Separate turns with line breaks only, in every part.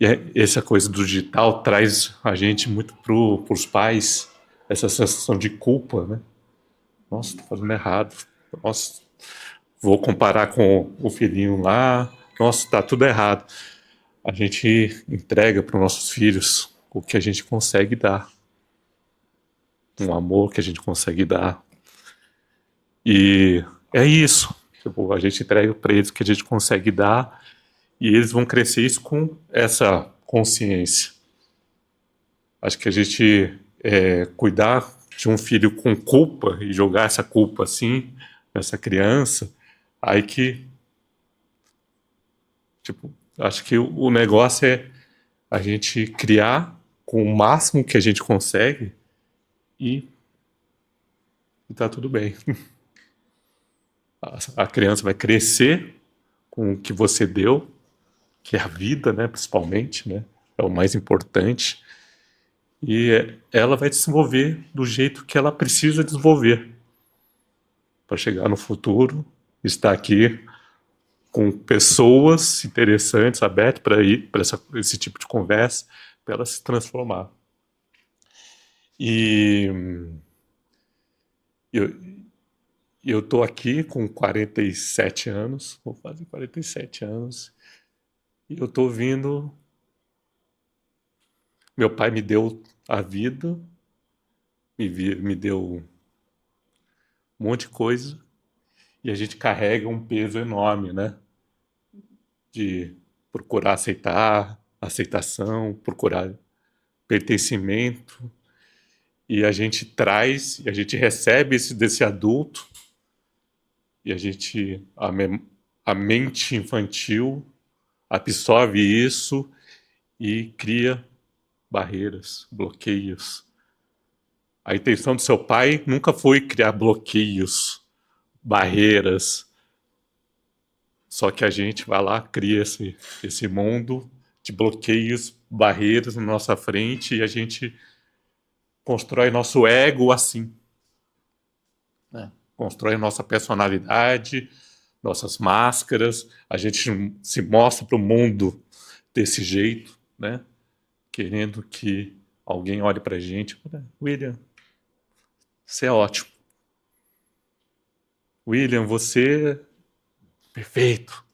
E essa coisa do digital traz a gente muito para os pais, essa sensação de culpa, né? Nossa, tô fazendo errado. Nossa, vou comparar com o filhinho lá. Nossa, tá tudo errado. A gente entrega para os nossos filhos o que a gente consegue dar, um amor que a gente consegue dar. E é isso. Tipo, a gente entrega para eles o que a gente consegue dar e eles vão crescer isso com essa consciência. Acho que a gente cuidar de um filho com culpa e jogar essa culpa assim nessa criança, aí que, tipo, acho que o negócio é a gente criar com o máximo que a gente consegue e, e tá tudo bem. A criança vai crescer com o que você deu, que é a vida, né, principalmente, né, é o mais importante, e ela vai desenvolver do jeito que ela precisa desenvolver para chegar no futuro, estar aqui com pessoas interessantes, abertas para ir para esse tipo de conversa, para ela se transformar. E eu eu tô aqui com 47 anos, vou fazer 47 anos, e eu tô vindo. Meu pai me deu a vida, me deu um monte de coisa, e a gente carrega um peso enorme, né? De procurar aceitar, aceitação, procurar pertencimento, e a gente traz, e a gente recebe esse desse adulto, e a gente, a mente infantil absorve isso e cria barreiras, bloqueios. A intenção do seu pai nunca foi criar bloqueios, barreiras, só que a gente vai lá, cria esse mundo de bloqueios, barreiras na nossa frente e a gente constrói nosso ego assim, né? Constrói nossa personalidade, nossas máscaras, a gente se mostra para o mundo desse jeito, né? Querendo que alguém olhe para a gente, William, você é ótimo. William, você é perfeito.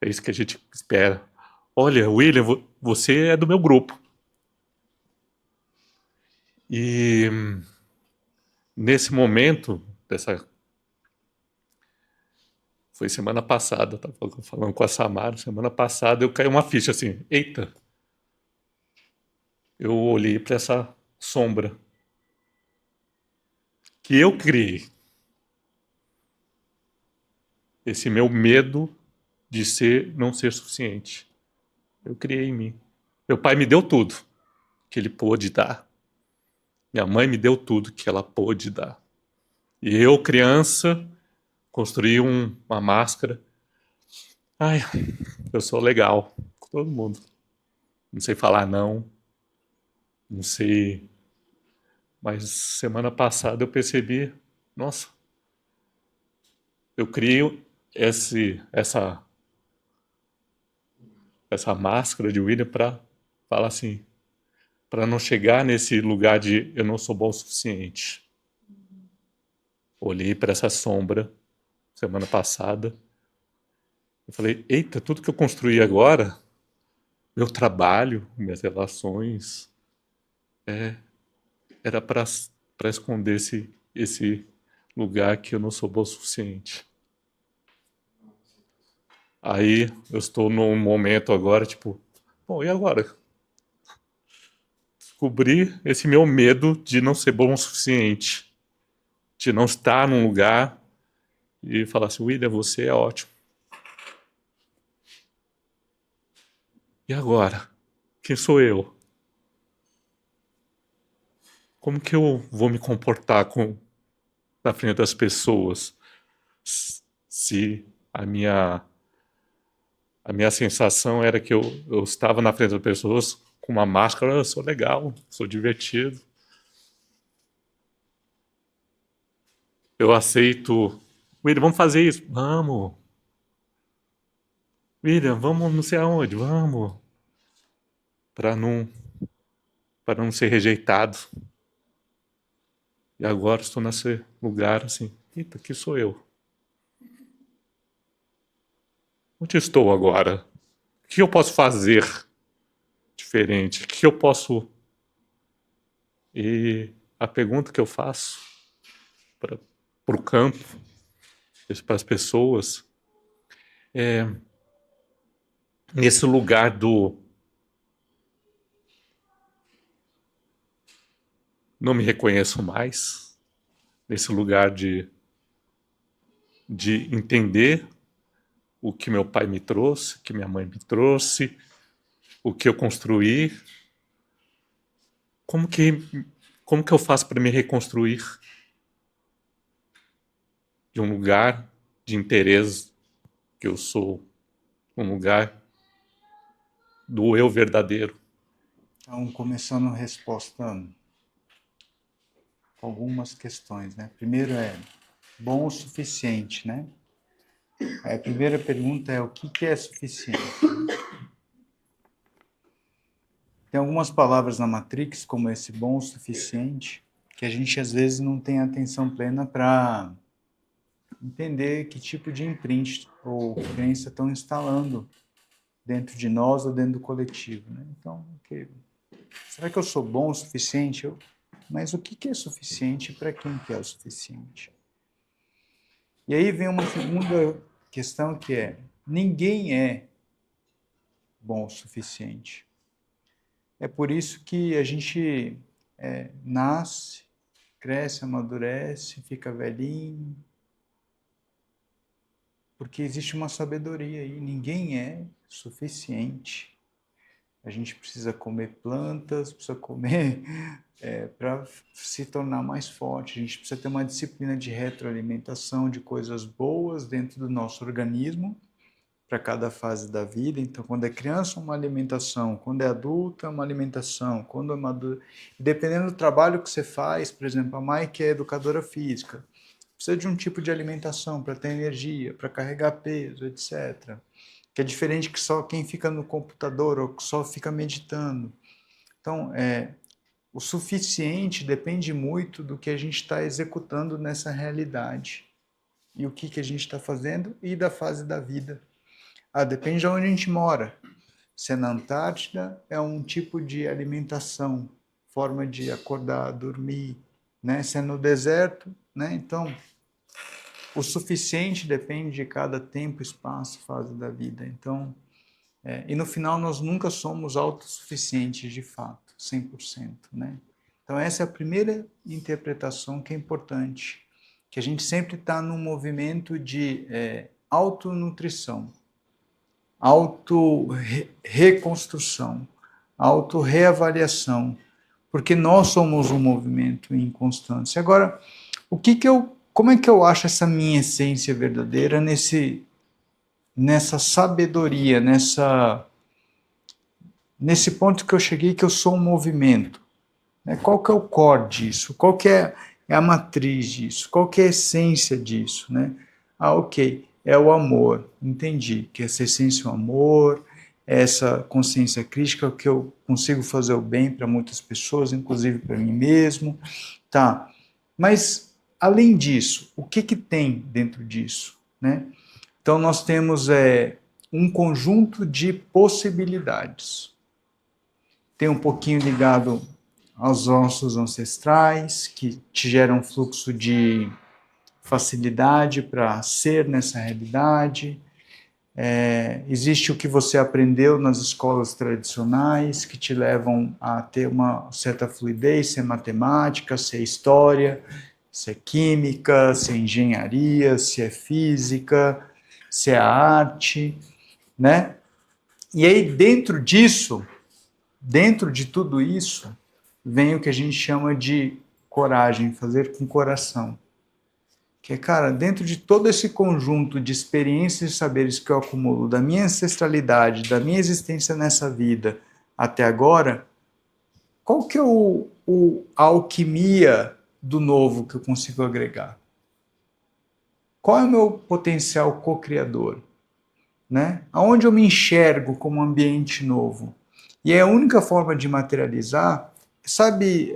É isso que a gente espera. Olha, William, você é do meu grupo. E nesse momento, dessa foi semana passada, estava falando com a Samara, semana passada eu caí uma ficha assim, eita, eu olhei para essa sombra que eu criei, esse meu medo de ser não ser suficiente. Eu criei em mim. Meu pai me deu tudo que ele pôde dar. Minha mãe me deu tudo que ela pôde dar. E eu, criança, construí uma máscara. Ai, eu sou legal com todo mundo. Não sei falar não, não sei. Mas semana passada eu percebi, nossa, eu criei essa máscara de William para falar assim, para não chegar nesse lugar de eu não sou bom o suficiente. Olhei para essa sombra semana passada e falei, eita, tudo que eu construí agora, meu trabalho, minhas relações, era para esconder esse lugar que eu não sou bom o suficiente. Aí eu estou num momento agora, tipo, bom, e agora? Descobrir esse meu medo de não ser bom o suficiente, de não estar num lugar e falar assim, William, você é ótimo. E agora? Quem sou eu? Como que eu vou me comportar na frente das pessoas se a minha sensação era que eu estava na frente das pessoas com uma máscara, eu sou legal, sou divertido, eu aceito. William, vamos fazer isso? Vamos. William, vamos não sei aonde, vamos. para não ser rejeitado. E agora estou nesse lugar assim, eita, que sou eu? Onde estou agora? O que eu posso fazer diferente? O que eu posso... E a pergunta que eu faço para o campo, para as pessoas, é nesse lugar do não me reconheço mais, nesse lugar de entender o que meu pai me trouxe, o que minha mãe me trouxe, o que eu construí, como que eu faço para me reconstruir de um lugar de interesse que eu sou, um lugar do eu verdadeiro?
Então, começando a resposta com algumas questões, né? Primeiro é bom o suficiente, né? Aí a primeira pergunta é o que é suficiente? Tem algumas palavras na Matrix, como esse bom o suficiente, que a gente às vezes não tem atenção plena para entender que tipo de imprint ou crença estão instalando dentro de nós ou dentro do coletivo, né? Então, será que eu sou bom o suficiente? Mas o que é suficiente para quem que é o suficiente? E aí vem uma segunda questão que é: ninguém é bom o suficiente. É por isso que a gente nasce, cresce, amadurece, fica velhinho, porque existe uma sabedoria aí. Ninguém é suficiente. A gente precisa comer plantas, precisa comer para se tornar mais forte. A gente precisa ter uma disciplina de retroalimentação de coisas boas dentro do nosso organismo para cada fase da vida. Então, quando é criança, uma alimentação. Quando é adulta, uma alimentação. Quando é madura... Dependendo do trabalho que você faz, por exemplo, a Mai, que é educadora física, precisa de um tipo de alimentação para ter energia, para carregar peso, etc. Que é diferente que só quem fica no computador ou só fica meditando. Então, o suficiente depende muito do que a gente está executando nessa realidade. E o que a gente está fazendo e da fase da vida. Depende de onde a gente mora. Se é na Antártida, é um tipo de alimentação, forma de acordar, dormir, né? Se é no deserto, né? Então, o suficiente depende de cada tempo, espaço, fase da vida. Então, e no final nós nunca somos autossuficientes de fato, 100%, né? Então essa é a primeira interpretação que é importante, que a gente sempre está num movimento de autonutrição, auto-reconstrução, auto-reavaliação, porque nós somos um movimento em constância. Agora, como é que eu acho essa minha essência verdadeira nessa sabedoria, nesse ponto que eu cheguei que eu sou um movimento? Né? Qual que é o core disso? Qual que é a matriz disso? Qual que é a essência disso? Né? Ok, é o amor. Entendi que essa essência é o amor, essa consciência crítica, que eu consigo fazer o bem para muitas pessoas, inclusive para mim mesmo. Tá, mas além disso, o que tem dentro disso? Né? Então nós temos um conjunto de possibilidades. Tem um pouquinho ligado aos nossos ancestrais, que te geram um fluxo de facilidade para ser nessa realidade. Existe o que você aprendeu nas escolas tradicionais, que te levam a ter uma certa fluidez, se é matemática, se é história, se é química, se é engenharia, se é física, se é arte, né? E aí, dentro de tudo isso, vem o que a gente chama de coragem, fazer com coração. Que é, cara, dentro de todo esse conjunto de experiências e saberes que eu acumulo da minha ancestralidade, da minha existência nessa vida até agora, qual que é a alquimia do novo que eu consigo agregar? Qual é o meu potencial co-criador? Né? Aonde eu me enxergo como um ambiente novo? E é a única forma de materializar, sabe,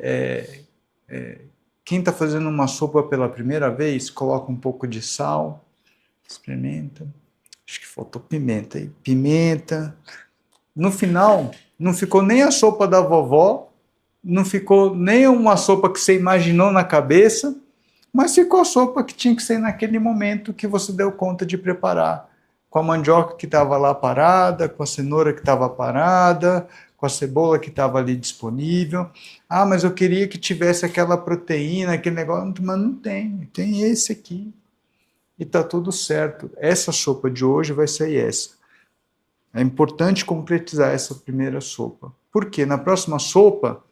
quem está fazendo uma sopa pela primeira vez, coloca um pouco de sal, experimenta, acho que faltou pimenta aí, pimenta. No final, não ficou nem a sopa da vovó, não ficou nem uma sopa que você imaginou na cabeça, mas ficou a sopa que tinha que ser naquele momento que você deu conta de preparar. Com a mandioca que estava lá parada, com a cenoura que estava parada, com a cebola que estava ali disponível. Ah, mas eu queria que tivesse aquela proteína, aquele negócio, mas não tem, tem esse aqui. E está tudo certo. Essa sopa de hoje vai ser essa. É importante concretizar essa primeira sopa. Por quê? Na próxima sopa,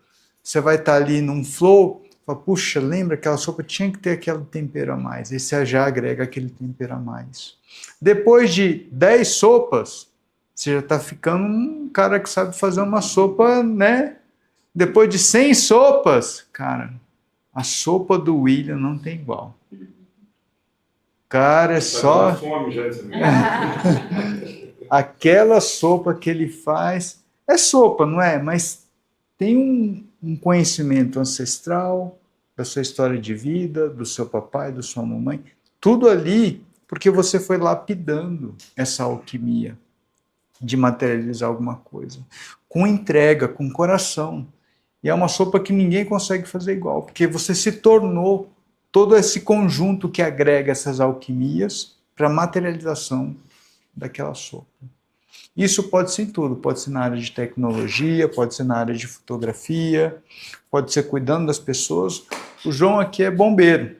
você vai estar ali num flow, fala, puxa, lembra aquela sopa tinha que ter aquele tempero a mais. Aí você já agrega aquele tempero a mais. Depois de 10 sopas, você já está ficando um cara que sabe fazer uma sopa, né? Depois de 100 sopas, cara, a sopa do William não tem igual. Cara, é só...
fome já,
aquela sopa que ele faz, é sopa, não é? Mas tem um conhecimento ancestral da sua história de vida, do seu papai, da sua mamãe, tudo ali porque você foi lapidando essa alquimia de materializar alguma coisa, com entrega, com coração. E é uma sopa que ninguém consegue fazer igual, porque você se tornou todo esse conjunto que agrega essas alquimias para a materialização daquela sopa. Isso pode ser em tudo, pode ser na área de tecnologia, pode ser na área de fotografia, pode ser cuidando das pessoas. O João aqui é bombeiro.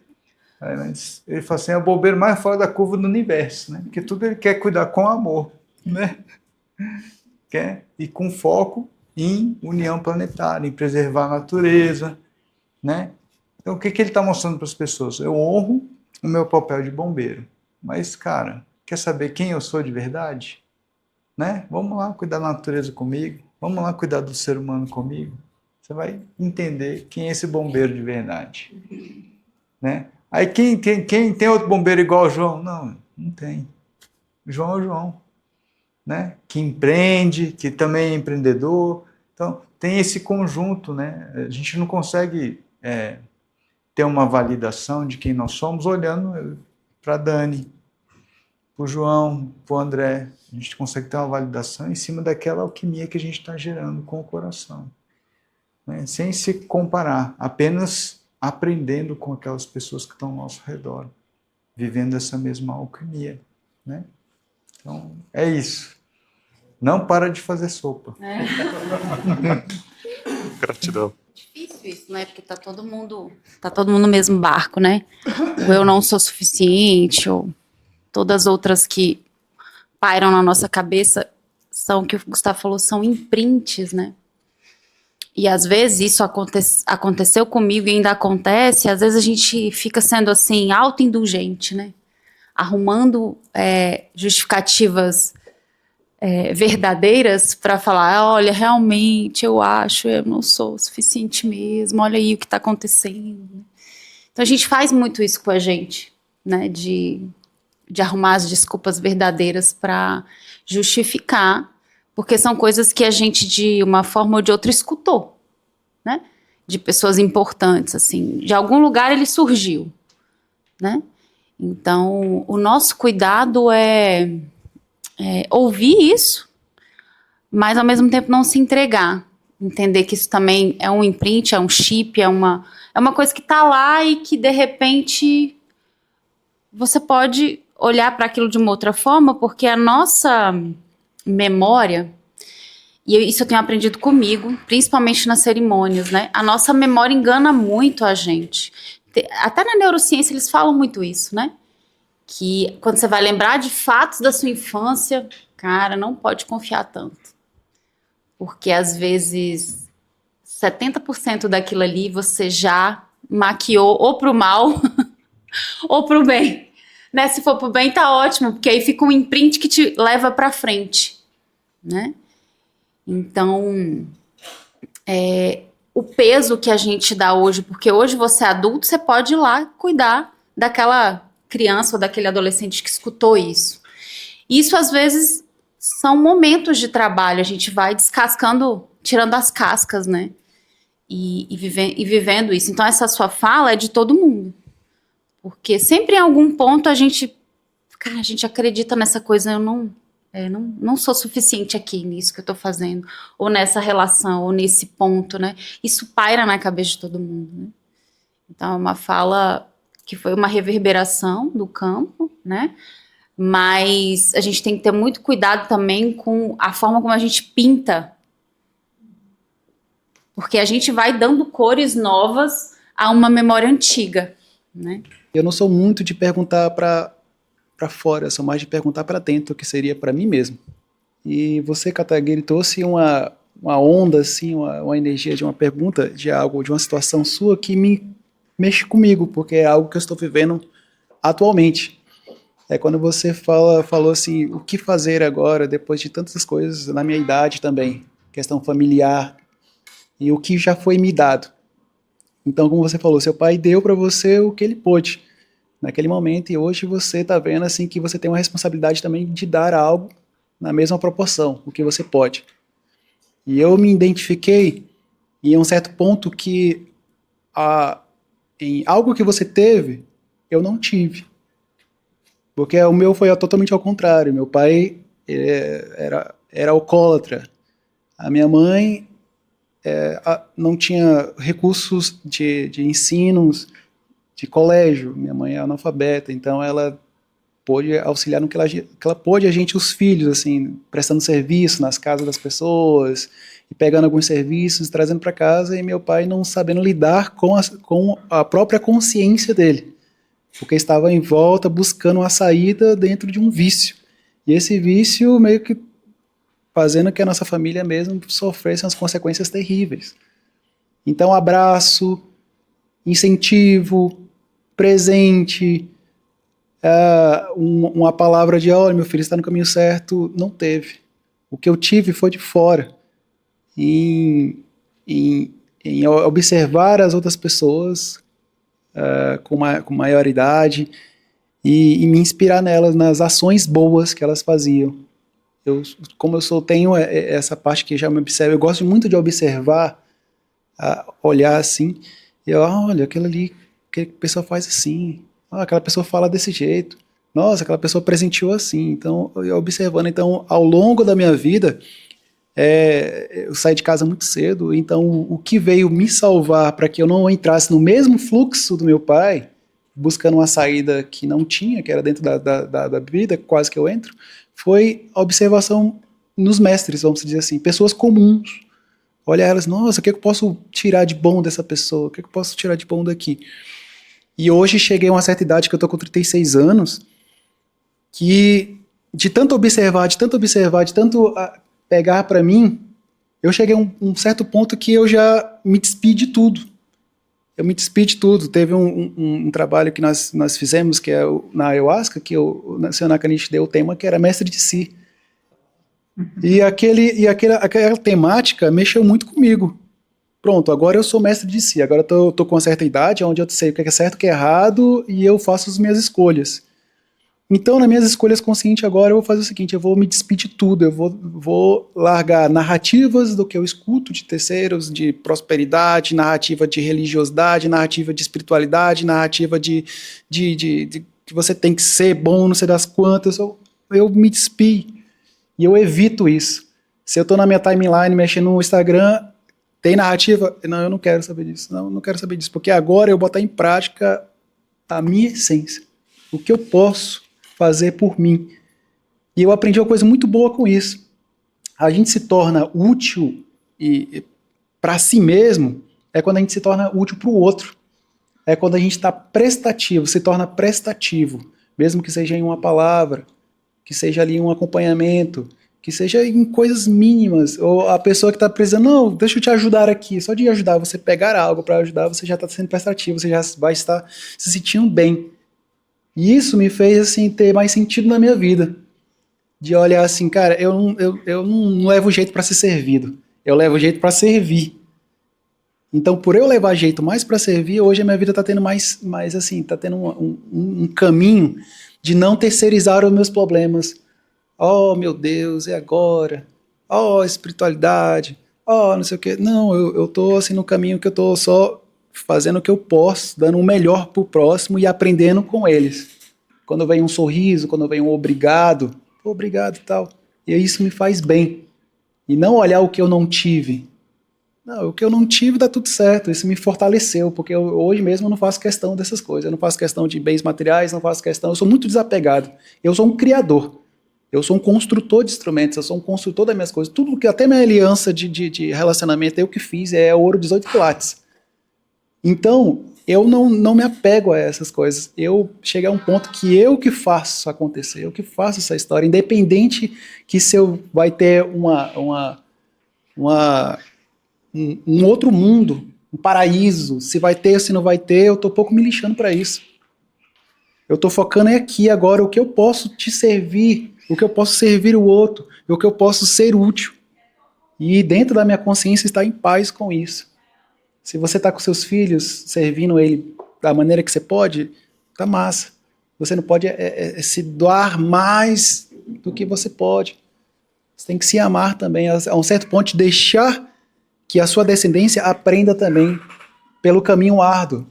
Ele fala assim, é o bombeiro mais fora da curva do universo, né? Porque tudo ele quer cuidar com amor, né? Quer e com foco em união planetária, em preservar a natureza, né? Então, o que ele está mostrando para as pessoas? Eu honro o meu papel de bombeiro, mas, cara, quer saber quem eu sou de verdade? Né? Vamos lá cuidar da natureza comigo, vamos lá cuidar do ser humano comigo. Você vai entender quem é esse bombeiro de verdade. Né? Aí quem tem outro bombeiro igual o João? Não, não tem. O João é o João. Né? Que empreende, que também é empreendedor. Então, tem esse conjunto. Né? A gente não consegue ter uma validação de quem nós somos olhando para a Dani, para o João, para o André. A gente consegue ter uma validação em cima daquela alquimia que a gente está gerando com o coração. Né? Sem se comparar, apenas aprendendo com aquelas pessoas que estão ao nosso redor, vivendo essa mesma alquimia. Né? Então, é isso. Não para de fazer sopa.
Gratidão.
Difícil isso, né? Porque tá todo mundo no mesmo barco, né? O eu não sou suficiente, ou todas as outras que pairam na nossa cabeça são, que o Gustavo falou, são imprints, né? E às vezes isso aconteceu comigo e ainda acontece, às vezes a gente fica sendo assim, autoindulgente, né? Arrumando justificativas verdadeiras para falar, olha, realmente eu acho, eu não sou o suficiente mesmo, olha aí o que está acontecendo. Então a gente faz muito isso com a gente, né? De arrumar as desculpas verdadeiras para justificar, porque são coisas que a gente, de uma forma ou de outra, escutou, né? De pessoas importantes, assim. De algum lugar ele surgiu, né? Então, o nosso cuidado é ouvir isso, mas, ao mesmo tempo, não se entregar. Entender que isso também é um imprint, é um chip, é uma coisa que está lá e que, de repente, você pode olhar para aquilo de uma outra forma, porque a nossa memória, e isso eu tenho aprendido comigo, principalmente nas cerimônias, né? A nossa memória engana muito a gente. Até na neurociência eles falam muito isso, né? Que quando você vai lembrar de fatos da sua infância, cara, não pode confiar tanto. Porque às vezes 70% daquilo ali você já maquiou ou pro mal ou pro bem. Né? Se for pro bem, tá ótimo, porque aí fica um imprint que te leva pra frente, né? Então, o peso que a gente dá hoje, porque hoje você é adulto, você pode ir lá cuidar daquela criança ou daquele adolescente que escutou isso. Isso, às vezes, são momentos de trabalho, a gente vai descascando, tirando as cascas, né? E vivendo isso. Então, essa sua fala é de todo mundo. Porque sempre em algum ponto a gente acredita nessa coisa, eu não sou suficiente aqui nisso que eu tô fazendo, ou nessa relação, ou nesse ponto, né? Isso paira na cabeça de todo mundo, né? Então, é uma fala que foi uma reverberação do campo, né? Mas a gente tem que ter muito cuidado também com a forma como a gente pinta, porque a gente vai dando cores novas a uma memória antiga, né?
Eu não sou muito de perguntar para fora, eu sou mais de perguntar para dentro, que seria para mim mesmo. E você, Kataguiri, trouxe uma onda, assim, uma energia de uma pergunta, de algo, de uma situação sua que me mexe comigo, porque é algo que eu estou vivendo atualmente. É quando você falou assim, o que fazer agora, depois de tantas coisas na minha idade também, questão familiar, e o que já foi me dado. Então, como você falou, seu pai deu para você o que ele pôde naquele momento, e hoje você está vendo assim que você tem uma responsabilidade também de dar algo na mesma proporção, o que você pode. E eu me identifiquei em um certo ponto que em algo que você teve, eu não tive. Porque o meu foi totalmente ao contrário. Meu pai era alcoólatra. A minha mãe não tinha recursos de ensinos, de colégio. Minha mãe é analfabeta, então ela pôde auxiliar no que ela pôde, a gente, os filhos, assim, prestando serviço nas casas das pessoas, e pegando alguns serviços, trazendo para casa, e meu pai não sabendo lidar com a própria consciência dele, porque estava em volta buscando uma saída dentro de um vício. E esse vício meio que fazendo que a nossa família mesmo sofresse umas consequências terríveis. Então, abraço, incentivo, presente, uma palavra de, olha, meu filho está no caminho certo, não teve. O que eu tive foi de fora. Em observar as outras pessoas com maior idade e me inspirar nelas, nas ações boas que elas faziam. Como eu tenho essa parte que já me observa, eu gosto muito de observar, olhar assim, e olha, aquilo ali, que a pessoa faz assim, aquela pessoa fala desse jeito, nossa, aquela pessoa presenteou assim. Então, eu observando, então, ao longo da minha vida, eu saí de casa muito cedo, então o que veio me salvar para que eu não entrasse no mesmo fluxo do meu pai, buscando uma saída que não tinha, que era dentro da bebida, quase que eu entro, foi a observação nos mestres, vamos dizer assim, pessoas comuns. Olha elas, nossa, o que eu posso tirar de bom dessa pessoa? O que eu posso tirar de bom daqui? E hoje cheguei a uma certa idade, que eu tô com 36 anos, que de tanto observar, de tanto pegar para mim, eu cheguei a um certo ponto que eu já me despi de tudo. Eu me despi de tudo. Teve um trabalho que nós fizemos, que é na Ayahuasca, que o Senhor Nakanishi deu o tema, que era mestre de si. E aquela temática mexeu muito comigo. Pronto, agora eu sou mestre de si. Agora eu tô com uma certa idade, onde eu sei o que é certo, o que é errado, e eu faço as minhas escolhas. Então, nas minhas escolhas conscientes agora, eu vou fazer o seguinte, eu vou me despedir de tudo, eu vou largar narrativas do que eu escuto de terceiros, de prosperidade, narrativa de religiosidade, narrativa de espiritualidade, narrativa de que você tem que ser bom, não sei das quantas, eu me despi e eu evito isso. Se eu estou na minha timeline mexendo no Instagram, tem narrativa? Não, eu não quero saber disso, não quero saber disso, porque agora eu vou botar em prática a minha essência, o que eu posso fazer por mim. E eu aprendi uma coisa muito boa com isso. A gente se torna útil para si mesmo quando a gente se torna útil para o outro. É quando a gente está prestativo, se torna prestativo, mesmo que seja em uma palavra, que seja ali um acompanhamento, que seja em coisas mínimas, ou a pessoa que está precisando, não, deixa eu te ajudar aqui, só de ajudar, você pegar algo para ajudar, você já está sendo prestativo, você já vai estar se sentindo bem. E isso me fez assim, ter mais sentido na minha vida. De olhar assim, cara, eu não levo jeito para ser servido. Eu levo jeito para servir. Então, por eu levar jeito mais para servir, hoje a minha vida está tendo mais assim, está tendo um caminho de não terceirizar os meus problemas oh meu Deus, e agora? Oh, espiritualidade, oh, não sei o quê. Não, eu tô assim no caminho que eu tô só fazendo o que eu posso, dando o melhor pro próximo e aprendendo com eles. Quando vem um sorriso, quando vem um obrigado e tal. E isso me faz bem. E não olhar o que eu não tive. Não, o que eu não tive dá tudo certo, isso me fortaleceu, porque hoje mesmo eu não faço questão dessas coisas, eu não faço questão de bens materiais, não faço questão, eu sou muito desapegado. Eu sou um criador, eu sou um construtor de instrumentos, eu sou um construtor das minhas coisas. Tudo que, até minha aliança de relacionamento, eu que fiz, é ouro 18 quilates. Então, eu não me apego a essas coisas. Eu cheguei a um ponto que eu que faço acontecer, eu que faço essa história, independente que se eu vai ter um outro mundo, um paraíso, se vai ter ou se não vai ter, eu tô pouco me lixando para isso. Eu tô focando aqui agora o que eu posso te servir, o que eu posso servir o outro, o que eu posso ser útil. E dentro da minha consciência estar em paz com isso. Se você está com seus filhos, servindo ele da maneira que você pode, tá massa. Você não pode se doar mais do que você pode. Você tem que se amar também, a um certo ponto, deixar que a sua descendência aprenda também pelo caminho árduo.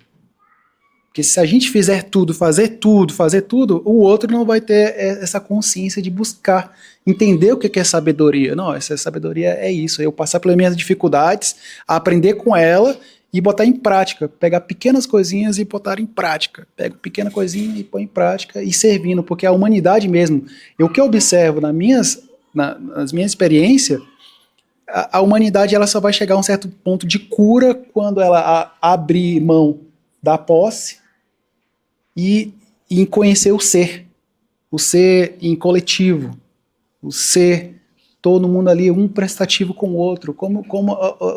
Porque se a gente fizer tudo, fazer tudo, o outro não vai ter essa consciência de buscar, entender o que é sabedoria. Não, essa sabedoria é isso, eu passar pelas minhas dificuldades, aprender com ela e botar em prática, pegar pequenas coisinhas e botar em prática. Pego pequena coisinha e põe em prática e servindo, porque a humanidade mesmo, o que eu observo nas minhas experiências, a humanidade ela só vai chegar a um certo ponto de cura quando ela abrir mão da posse e em conhecer o ser em coletivo, o ser todo mundo ali, um prestativo com o outro, como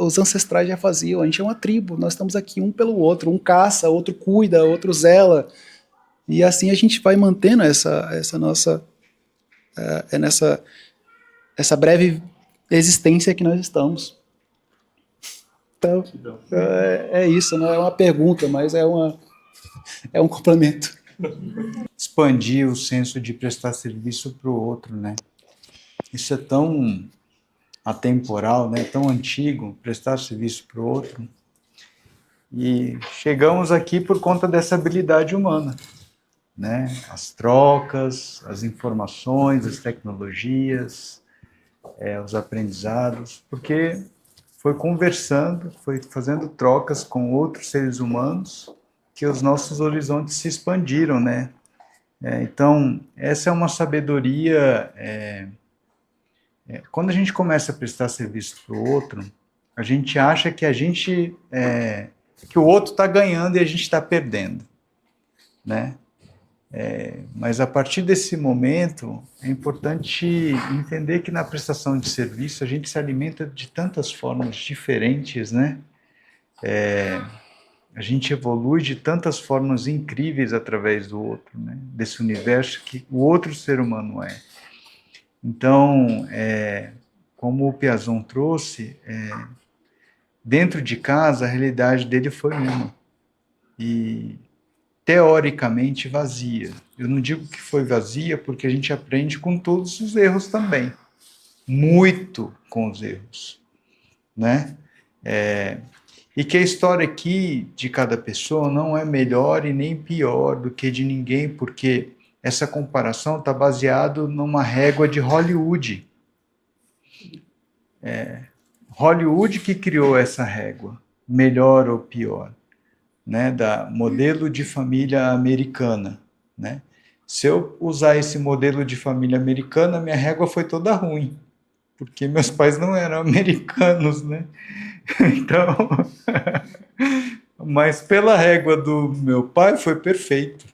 os ancestrais já faziam. A gente é uma tribo, nós estamos aqui um pelo outro, um caça, outro cuida, outro zela, e assim a gente vai mantendo essa nossa essa breve existência que nós estamos. Então, é isso, não é uma pergunta, mas é um complemento.
Expandir o senso de prestar serviço para o outro, né? Isso é tão atemporal, né? Tão antigo, prestar serviço para o outro. E chegamos aqui por conta dessa habilidade humana, né? As trocas, as informações, as tecnologias, os aprendizados, porque foi conversando, foi fazendo trocas com outros seres humanos que os nossos horizontes se expandiram, né? Então, essa é uma sabedoria. Quando a gente começa a prestar serviço para o outro, a gente acha que que o outro está ganhando e a gente está perdendo, né? Mas a partir desse momento é importante entender que na prestação de serviço a gente se alimenta de tantas formas diferentes, né? A gente evolui de tantas formas incríveis através do outro, né? Desse universo que o outro ser humano é. Então, como o Piazon trouxe, dentro de casa a realidade dele foi uma. E teoricamente vazia. Eu não digo que foi vazia porque a gente aprende com todos os erros também. Muito com os erros, né? E que a história aqui de cada pessoa não é melhor e nem pior do que de ninguém, porque essa comparação está baseada numa régua de Hollywood. Hollywood que criou essa régua, melhor ou pior, né, da modelo de família americana, né? Se eu usar esse modelo de família americana, minha régua foi toda ruim, porque meus pais não eram americanos, né? Então, mas pela régua do meu pai foi perfeito.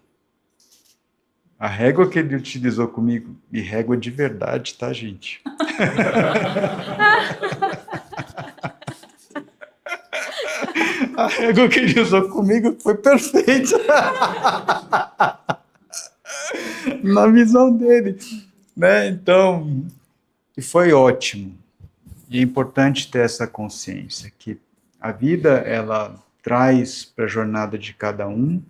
A régua que ele utilizou comigo, e régua de verdade, tá, gente? A régua que ele usou comigo foi perfeita. Na visão dele, né? Então, e foi ótimo. E é importante ter essa consciência que a vida, ela traz para a jornada de cada um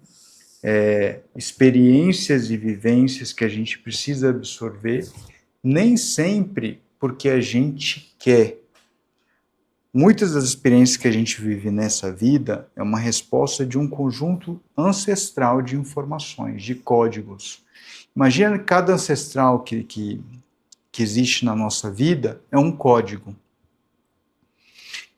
experiências e vivências que a gente precisa absorver nem sempre porque a gente quer. Muitas das experiências que a gente vive nessa vida é uma resposta de um conjunto ancestral de informações, de códigos. Imagina que cada ancestral que existe na nossa vida é um código.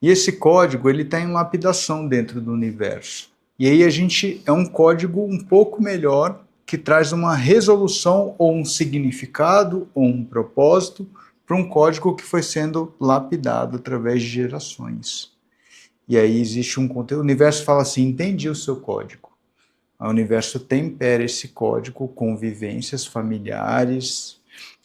E esse código ele está em lapidação dentro do universo. E aí a gente é um código um pouco melhor, que traz uma resolução ou um significado ou um propósito para um código que foi sendo lapidado através de gerações. E aí existe um conteúdo. O universo fala assim: entendi o seu código. O universo tempera esse código com vivências familiares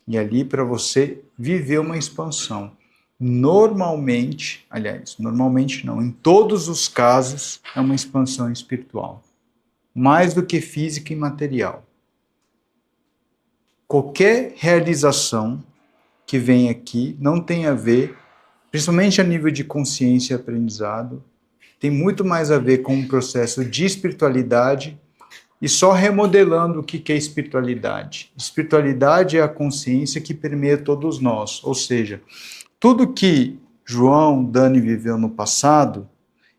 e ali para você viver uma expansão. Normalmente, aliás, normalmente não, em todos os casos, é uma expansão espiritual. Mais do que física e material. Qualquer realização que vem aqui não tem a ver, principalmente a nível de consciência e aprendizado, tem muito mais a ver com um processo de espiritualidade e só remodelando o que é espiritualidade. Espiritualidade é a consciência que permeia todos nós, ou seja, tudo que João, Dani viveu no passado,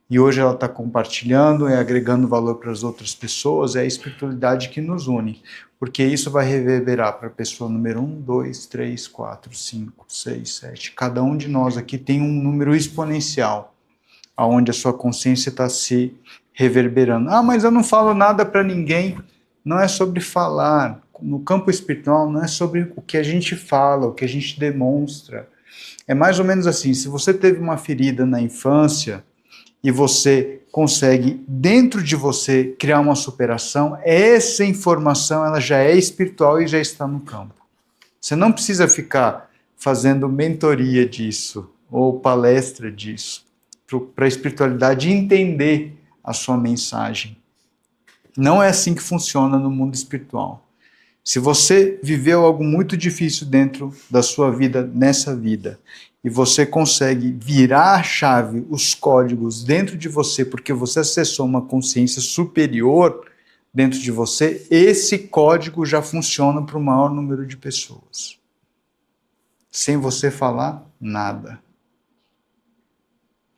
e hoje ela está compartilhando e agregando valor para as outras pessoas, é a espiritualidade que nos une. Porque isso vai reverberar para a pessoa número 1, 2, 3, 4, 5, 6, 7. Cada um de nós aqui tem um número exponencial, aonde a sua consciência está se reverberando. Ah, mas eu não falo nada para ninguém. Não é sobre falar. No campo espiritual, não é sobre o que a gente fala, o que a gente demonstra. É mais ou menos assim, se você teve uma ferida na infância e você consegue, dentro de você, criar uma superação, essa informação ela já é espiritual e já está no campo. Você não precisa ficar fazendo mentoria disso ou palestra disso para a espiritualidade entender a sua mensagem. Não é assim que funciona no mundo espiritual. Se você viveu algo muito difícil dentro da sua vida, nessa vida, e você consegue virar a chave, os códigos dentro de você, porque você acessou uma consciência superior dentro de você, esse código já funciona para o maior número de pessoas. Sem você falar nada.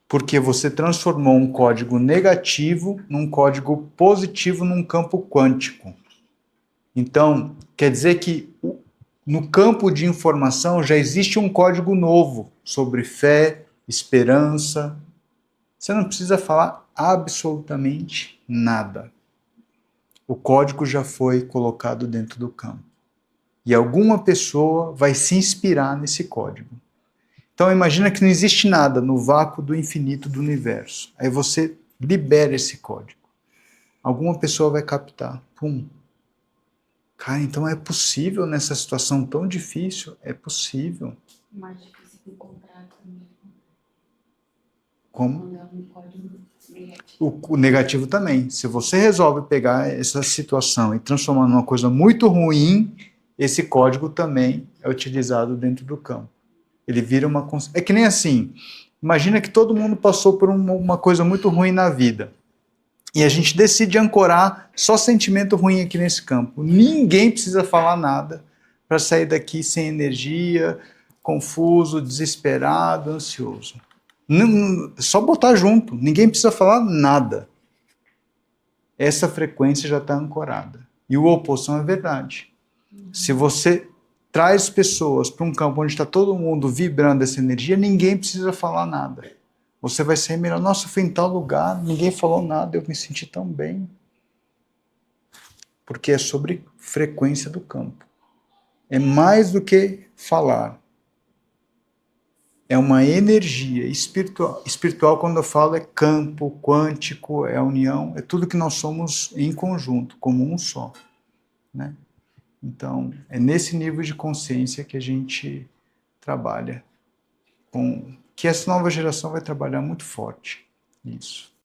Porque você transformou um código negativo num código positivo num campo quântico. Então, quer dizer que no campo de informação já existe um código novo sobre fé, esperança. Você não precisa falar absolutamente nada. O código já foi colocado dentro do campo. E alguma pessoa vai se inspirar nesse código. Então imagina que não existe nada no vácuo do infinito do universo. Aí você libera esse código. Alguma pessoa vai captar. Pum. Cara, então é possível nessa situação tão difícil? É possível.
Mais difícil de encontrar também.
Como?
Quando é um código negativo.
O negativo também. Se você resolve pegar essa situação e transformar numa coisa muito ruim, esse código também é utilizado dentro do campo. Ele vira uma... É que nem assim, imagina que todo mundo passou por uma coisa muito ruim na vida. E a gente decide ancorar só sentimento ruim aqui nesse campo. Ninguém precisa falar nada para sair daqui sem energia, confuso, desesperado, ansioso. Só botar junto. Ninguém precisa falar nada. Essa frequência já está ancorada. E o oposto é verdade. Se você traz pessoas para um campo onde está todo mundo vibrando essa energia, ninguém precisa falar nada. Você vai ser melhor. Nossa, eu fui em tal lugar, ninguém falou nada, eu me senti tão bem. Porque é sobre frequência do campo. É mais do que falar. É uma energia espiritual. Espiritual, quando eu falo, é campo, quântico, é união, é tudo que nós somos em conjunto, como um só. Né? Então, é nesse nível de consciência que a gente trabalha, que essa nova geração vai trabalhar muito forte nisso.